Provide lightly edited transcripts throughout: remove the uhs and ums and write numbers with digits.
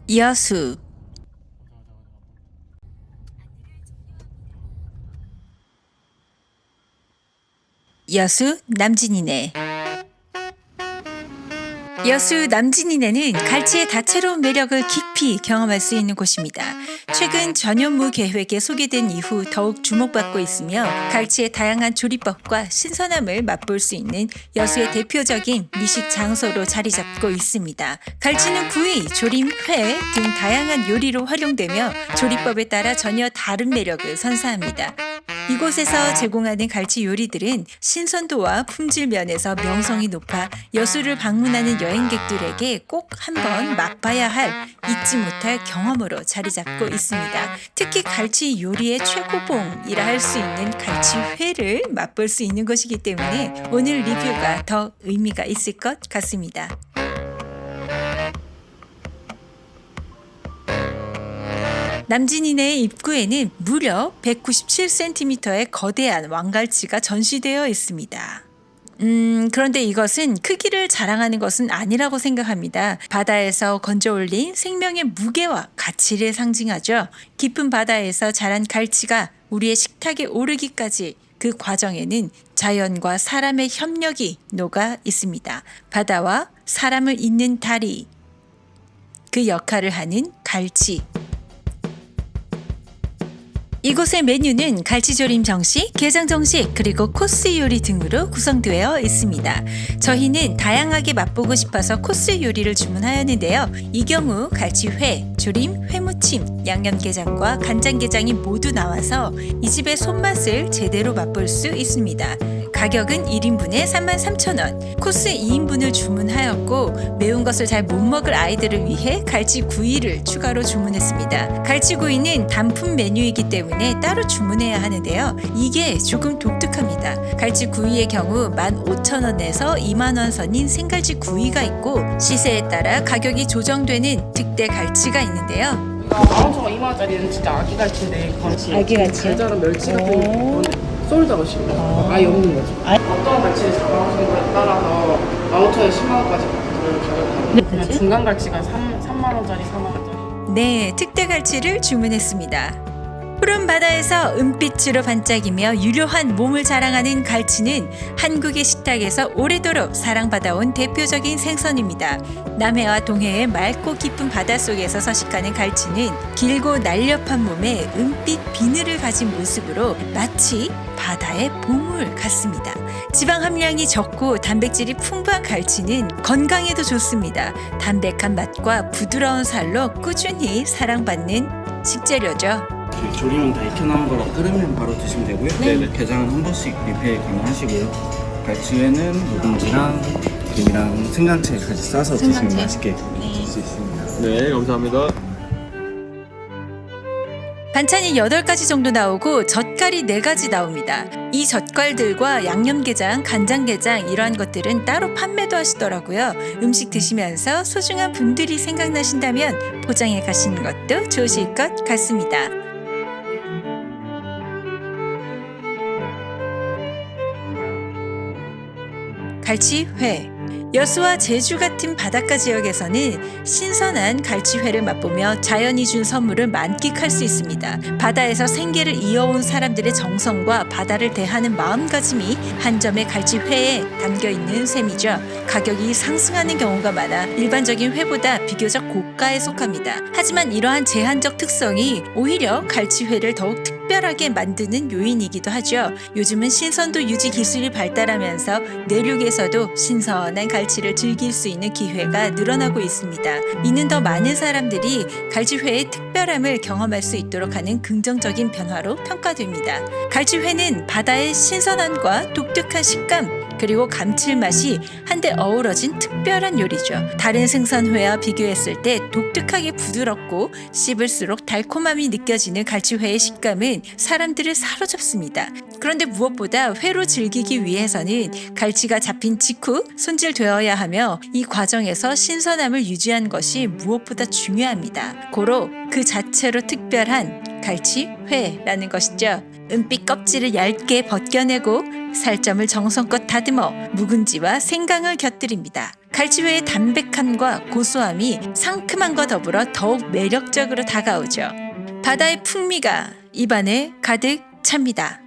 여수. 여수 남진이네. 여수 남진이네는 갈치의 다채로운 매력을 깊이 경험할 수 있는 곳입니다. 최근 전현무 계획에 소개된 이후 더욱 주목받고 있으며 갈치의 다양한 조리법과 신선함을 맛볼 수 있는 여수의 대표적인 미식 장소로 자리 잡고 있습니다. 갈치는 구이, 조림, 회 등 다양한 요리로 활용되며 조리법에 따라 전혀 다른 매력을 선사합니다. 이곳에서 제공하는 갈치 요리들은 신선도와 품질 면에서 명성이 높아 여수를 방문하는 여행객들에게 꼭 한번 맛봐야 할 잊지 못할 경험으로 자리 잡고 있습니다. 특히 갈치 요리의 최고봉이라 할 수 있는 갈치회를 맛볼 수 있는 것이기 때문에 오늘 리뷰가 더 의미가 있을 것 같습니다. 남진이네 입구에는 무려 197cm의 거대한 왕갈치가 전시되어 있습니다. 그런데 이것은 크기를 자랑하는 것은 아니라고 생각합니다. 바다에서 건져 올린 생명의 무게와 가치를 상징하죠. 깊은 바다에서 자란 갈치가 우리의 식탁에 오르기까지 그 과정에는 자연과 사람의 협력이 녹아 있습니다. 바다와 사람을 잇는 다리, 그 역할을 하는 갈치. 이곳의 메뉴는 갈치조림 정식, 게장 정식, 그리고 코스 요리 등으로 구성되어 있습니다. 저희는 다양하게 맛보고 싶어서 코스 요리를 주문하였는데요. 이 경우 갈치회, 조림, 회무침, 양념게장과 간장게장이 모두 나와서 이 집의 손맛을 제대로 맛볼 수 있습니다. 가격은 1인분에 33,000원, 코스 2인분을 주문하였고 매운 것을 잘 못 먹을 아이들을 위해 갈치구이를 추가로 주문했습니다. 갈치구이는 단품 메뉴이기 때문에 따로 주문해야 하는데요. 이게 조금 독특합니다. 갈치구이의 경우 15,000원에서 20,000원 선인 생갈치구이가 있고 시세에 따라 가격이 조정되는 특대 갈치가 있는데요. 15,000원, 2만원짜리는 진짜 아기 갈치인데 아기 갈치요? 달달한 멸치 같은 거 솔드아웃이에요. 아예 없는 거죠. 어떤 갈치를 잡아오신 거에 따라서 15,000원, 10만원까지 가격하고 그냥 중간 갈치가 3만원짜리, 4만원짜리. 네, 특대 갈치를 주문했습니다. 푸른 바다에서 은빛으로 반짝이며 유려한 몸을 자랑하는 갈치는 한국의 식탁에서 오래도록 사랑받아온 대표적인 생선입니다. 남해와 동해의 맑고 깊은 바닷속에서 서식하는 갈치는 길고 날렵한 몸에 은빛 비늘을 가진 모습으로 마치 바다의 보물 같습니다. 지방 함량이 적고 단백질이 풍부한 갈치는 건강에도 좋습니다. 담백한 맛과 부드러운 살로 꾸준히 사랑받는 식재료죠. 조림은 다 익혀나온 거라 끓으면 바로 드시면 되고요. 네. 게장은 한 번씩 리필 가능하시고요. 갈치회는 묵은지랑 김이랑 생강채 같이 싸서 드시면 맛있게 드실 수 있습니다. 네, 감사합니다. 반찬이 8가지 정도 나오고 젓갈이 4가지 나옵니다. 이 젓갈들과 양념게장, 간장게장 이러한 것들은 따로 판매도 하시더라고요. 음식 드시면서 소중한 분들이 생각나신다면 포장해 가시는 것도 좋으실 것 같습니다. 갈치회. 여수와 제주 같은 바닷가 지역에서는 신선한 갈치회를 맛보며 자연이 준 선물을 만끽할 수 있습니다. 바다에서 생계를 이어온 사람들의 정성과 바다를 대하는 마음가짐이 한 점의 갈치회에 담겨 있는 셈이죠. 가격이 상승하는 경우가 많아 일반적인 회보다 비교적 고가에 속합니다. 하지만 이러한 제한적 특성이 오히려 갈치회를 더욱 특별하게 만드는 요인이기도 하죠. 요즘은 신선도 유지 기술이 발달하면서 내륙에서도 신선한 갈치를 즐길 수 있는 기회가 늘어나고 있습니다. 이는 더 많은 사람들이 갈치회의 특별함을 경험할 수 있도록 하는 긍정적인 변화로 평가됩니다. 갈치회는 바다의 신선함과 독특한 식감 그리고 감칠맛이 한데 어우러진 특별한 요리죠. 다른 생선회와 비교했을 때 독특하게 부드럽고 씹을수록 달콤함이 느껴지는 갈치회의 식감은 사람들을 사로잡습니다. 그런데 무엇보다 회로 즐기기 위해서는 갈치가 잡힌 직후 손질되어야 하며 이 과정에서 신선함을 유지한 것이 무엇보다 중요합니다. 고로 그 자체로 특별한 갈치회라는 것이죠. 은빛 껍질을 얇게 벗겨내고 살점을 정성껏 다듬어 묵은지와 생강을 곁들입니다. 갈치회의 담백함과 고소함이 상큼함과 더불어 더욱 매력적으로 다가오죠. 바다의 풍미가 입안에 가득 찹니다.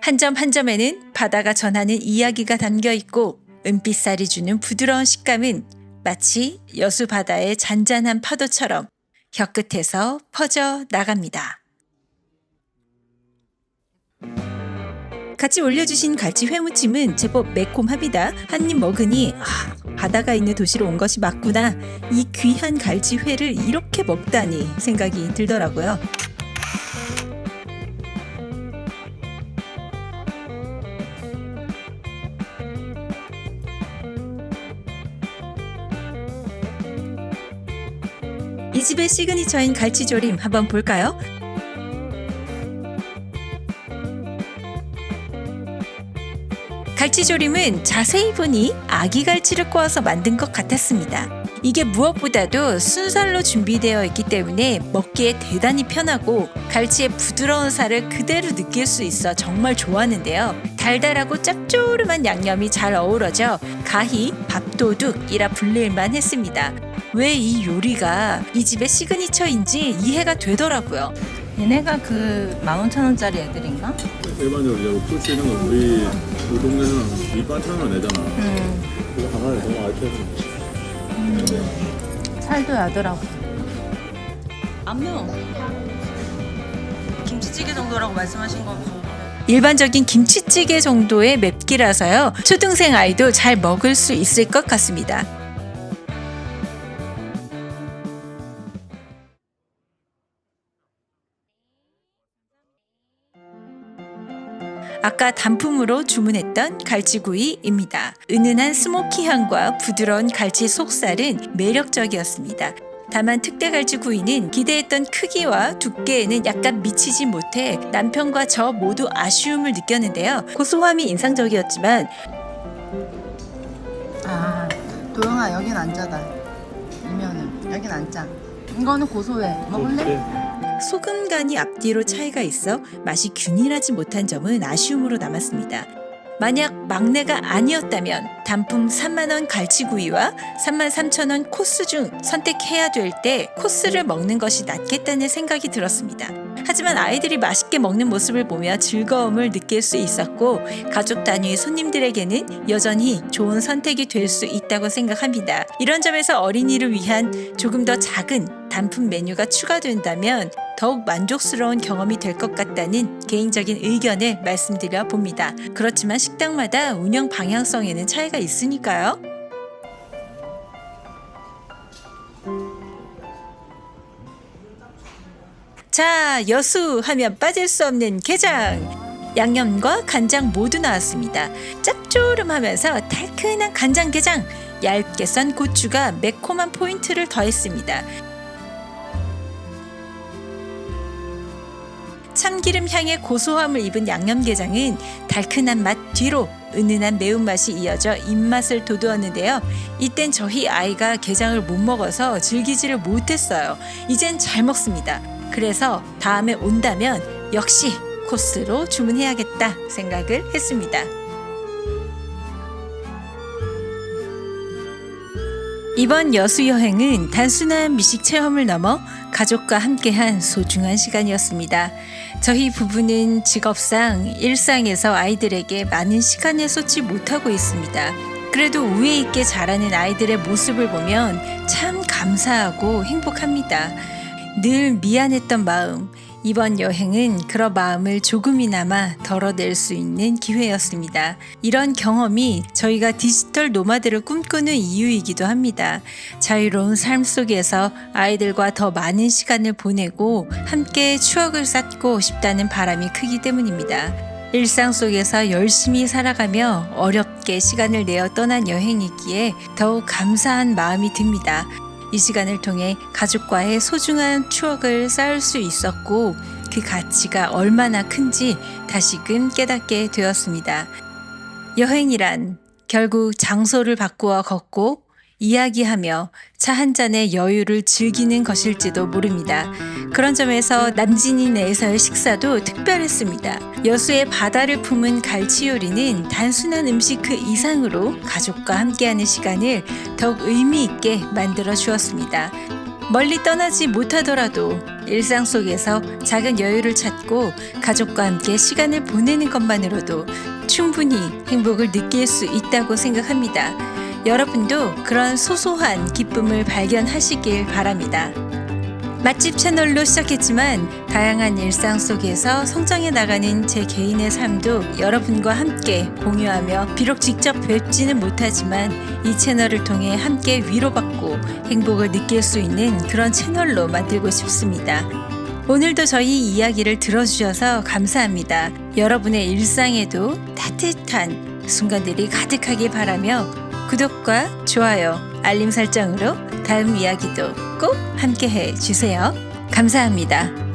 한 점 한 점에는 바다가 전하는 이야기가 담겨 있고 은빛살이 주는 부드러운 식감은 마치 여수 바다의 잔잔한 파도처럼 혀끝에서 퍼져 나갑니다. 같이 올려주신 갈치 회무침은 제법 매콤합니다. 한 입 먹으니 바다가 있는 도시로 온 것이 맞구나. 이 귀한 갈치 회를 이렇게 먹다니 생각이 들더라고요. 이 집의 시그니처인 갈치조림 한번 볼까요? 갈치조림은 자세히 보니 아기 갈치를 꼬아서 만든 것 같았습니다. 이게 무엇보다도 순살로 준비되어 있기 때문에 먹기에 대단히 편하고 갈치의 부드러운 살을 그대로 느낄 수 있어 정말 좋았는데요. 달달하고 짭조름한 양념이 잘 어우러져 가히 밥도둑이라 불릴만 했습니다. 왜 이 요리가 이 집의 시그니처인지 이해가 되더라고요. 얘네가 그 15,000원짜리 애들인가? 일반적으로 이제 풀 수 있는 건 우리 동네는 밑반찬으로 내잖아. 그거 하나에 너무 알게 살도 야들하고. 안 매워. 김치찌개 정도라고 말씀하신 거. 일반적인 김치찌개 정도의 맵기라서요. 초등생 아이도 잘 먹을 수 있을 것 같습니다. 아까 단품으로 주문했던 갈치구이입니다. 은은한 스모키 향과 부드러운 갈치 속살은 매력적이었습니다. 다만 특대 갈치구이는 기대했던 크기와 두께에는 약간 미치지 못해 남편과 저 모두 아쉬움을 느꼈는데요. 고소함이 인상적이었지만 도영아 여긴 안 짜다. 이면은 여긴 안 짜. 이거는 고소해. 먹을래? 소금 간이 앞뒤로 차이가 있어 맛이 균일하지 못한 점은 아쉬움으로 남았습니다. 만약 막내가 아니었다면 단품 3만원 갈치구이와 33,000원 코스 중 선택해야 될 때 코스를 먹는 것이 낫겠다는 생각이 들었습니다. 하지만 아이들이 맛있게 먹는 모습을 보며 즐거움을 느낄 수 있었고 가족 단위의 손님들에게는 여전히 좋은 선택이 될 수 있다고 생각합니다. 이런 점에서 어린이를 위한 조금 더 작은 단품 메뉴가 추가된다면 더욱 만족스러운 경험이 될 것 같다는 개인적인 의견을 말씀드려 봅니다. 그렇지만 식당마다 운영 방향성에는 차이가 있으니까요. 자, 여수 하면 빠질 수 없는 게장! 양념과 간장 모두 나왔습니다. 짭조름하면서 달큰한 간장게장! 얇게 썬 고추가 매콤한 포인트를 더했습니다. 참기름 향의 고소함을 입은 양념게장은 달큰한 맛 뒤로 은은한 매운맛이 이어져 입맛을 돋우었는데요. 이땐 저희 아이가 게장을 못 먹어서 즐기지를 못했어요. 이젠 잘 먹습니다. 그래서 다음에 온다면 역시 코스로 주문해야겠다 생각을 했습니다. 이번 여수 여행은 단순한 미식 체험을 넘어 가족과 함께한 소중한 시간이었습니다. 저희 부부는 직업상 일상에서 아이들에게 많은 시간을 쏟지 못하고 있습니다. 그래도 우애 있게 자라는 아이들의 모습을 보면 참 감사하고 행복합니다. 늘 미안했던 마음, 이번 여행은 그런 마음을 조금이나마 덜어낼 수 있는 기회였습니다. 이런 경험이 저희가 디지털 노마드를 꿈꾸는 이유이기도 합니다. 자유로운 삶 속에서 아이들과 더 많은 시간을 보내고 함께 추억을 쌓고 싶다는 바람이 크기 때문입니다. 일상 속에서 열심히 살아가며 어렵게 시간을 내어 떠난 여행이기에 더욱 감사한 마음이 듭니다. 이 시간을 통해 가족과의 소중한 추억을 쌓을 수 있었고 그 가치가 얼마나 큰지 다시금 깨닫게 되었습니다. 여행이란 결국 장소를 바꾸어 걷고 이야기하며 차 한 잔의 여유를 즐기는 것일지도 모릅니다. 그런 점에서 남진이 내에서의 식사도 특별했습니다. 여수의 바다를 품은 갈치 요리는 단순한 음식 그 이상으로 가족과 함께하는 시간을 더욱 의미 있게 만들어 주었습니다. 멀리 떠나지 못하더라도 일상 속에서 작은 여유를 찾고 가족과 함께 시간을 보내는 것만으로도 충분히 행복을 느낄 수 있다고 생각합니다. 여러분도 그런 소소한 기쁨을 발견하시길 바랍니다. 맛집 채널로 시작했지만 다양한 일상 속에서 성장해 나가는 제 개인의 삶도 여러분과 함께 공유하며 비록 직접 뵙지는 못하지만 이 채널을 통해 함께 위로받고 행복을 느낄 수 있는 그런 채널로 만들고 싶습니다. 오늘도 저희 이야기를 들어주셔서 감사합니다. 여러분의 일상에도 따뜻한 순간들이 가득하길 바라며 구독과 좋아요, 알림 설정으로 다음 이야기도 꼭 함께 해주세요. 감사합니다.